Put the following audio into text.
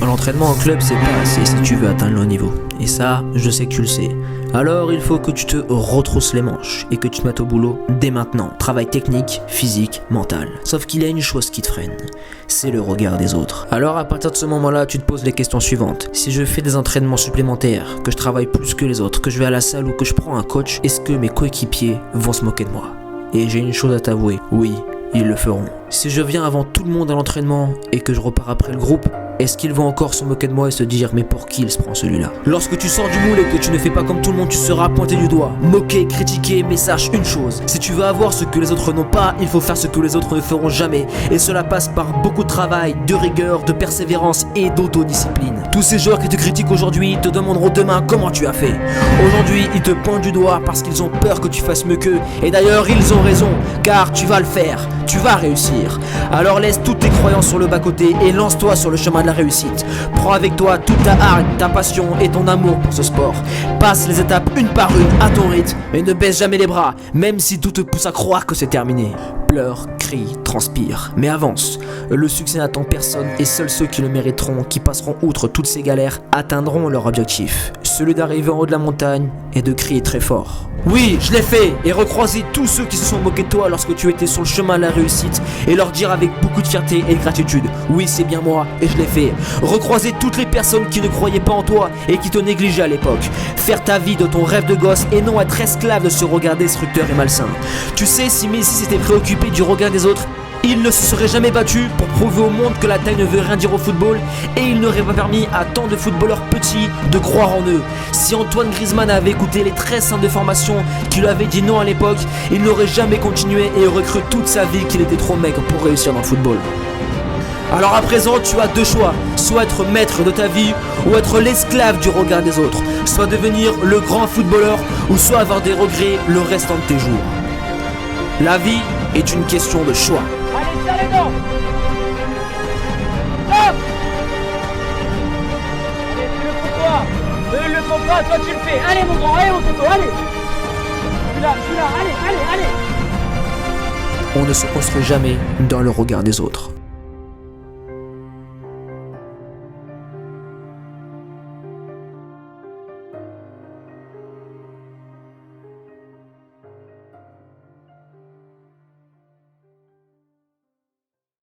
L'entraînement en club, c'est pas assez si tu veux atteindre le haut niveau. Et ça, je sais que tu le sais. Alors il faut que tu te retrousses les manches et que tu te mettes au boulot dès maintenant. Travail technique, physique, mental. Sauf qu'il y a une chose qui te freine, c'est le regard des autres. Alors à partir de ce moment-là, tu te poses les questions suivantes. Si je fais des entraînements supplémentaires, que je travaille plus que les autres, que je vais à la salle ou que je prends un coach, est-ce que mes coéquipiers vont se moquer de moi? Et j'ai une chose à t'avouer, oui, ils le feront. Si je viens avant tout le monde à l'entraînement et que je repars après le groupe, est-ce qu'ils vont encore se moquer de moi et se dire mais pour qui il se prend celui-là? Lorsque tu sors du moule et que tu ne fais pas comme tout le monde, tu seras pointé du doigt, moqué, critiqué, mais sache une chose, si tu veux avoir ce que les autres n'ont pas, il faut faire ce que les autres ne feront jamais. Et cela passe par beaucoup de travail, de rigueur, de persévérance et d'autodiscipline. Tous ces joueurs qui te critiquent aujourd'hui te demanderont demain comment tu as fait. Aujourd'hui, ils te pointent du doigt parce qu'ils ont peur que tu fasses mieux qu'eux. Et d'ailleurs, ils ont raison, car tu vas le faire, tu vas réussir. Alors laisse toutes tes croyances sur le bas-côté et lance-toi sur le chemin de la réussite. Prends avec toi toute ta hargne, ta passion et ton amour pour ce sport. Passe les étapes une par une à ton rythme et ne baisse jamais les bras, même si tout te pousse à croire que c'est terminé. Pleure, crie, transpire, mais avance. Le succès n'attend personne et seuls ceux qui le mériteront, qui passeront outre toutes ces galères, atteindront leur objectif. Celui d'arriver en haut de la montagne et de crier très fort. Oui, je l'ai fait, et recroiser tous ceux qui se sont moqués de toi lorsque tu étais sur le chemin de la réussite et leur dire avec beaucoup de fierté et de gratitude, oui c'est bien moi et je l'ai fait. Recroiser toutes les personnes qui ne croyaient pas en toi et qui te négligeaient à l'époque. Faire ta vie de ton rêve de gosse et non être esclave de ce regard destructeur et malsain. Tu sais, si Messi s'était préoccupé du regard des autres, il ne se serait jamais battu pour prouver au monde que la taille ne veut rien dire au football et il n'aurait pas permis à tant de footballeurs petits de croire en eux. Si Antoine Griezmann avait écouté les 13 centres de formation qui lui avaient dit non à l'époque, il n'aurait jamais continué et aurait cru toute sa vie qu'il était trop maigre pour réussir dans le football. Alors à présent, tu as deux choix, soit être maître de ta vie ou être l'esclave du regard des autres, soit devenir le grand footballeur ou soit avoir des regrets le restant de tes jours. La vie est une question de choix. Allez, serre les dents. Stop. Allez, tu le fais toi. Eux, ils le font pas, toi tu le fais. Allez mon grand, allez mon coco, allez. Celui-là, allez. On ne se construit jamais dans le regard des autres.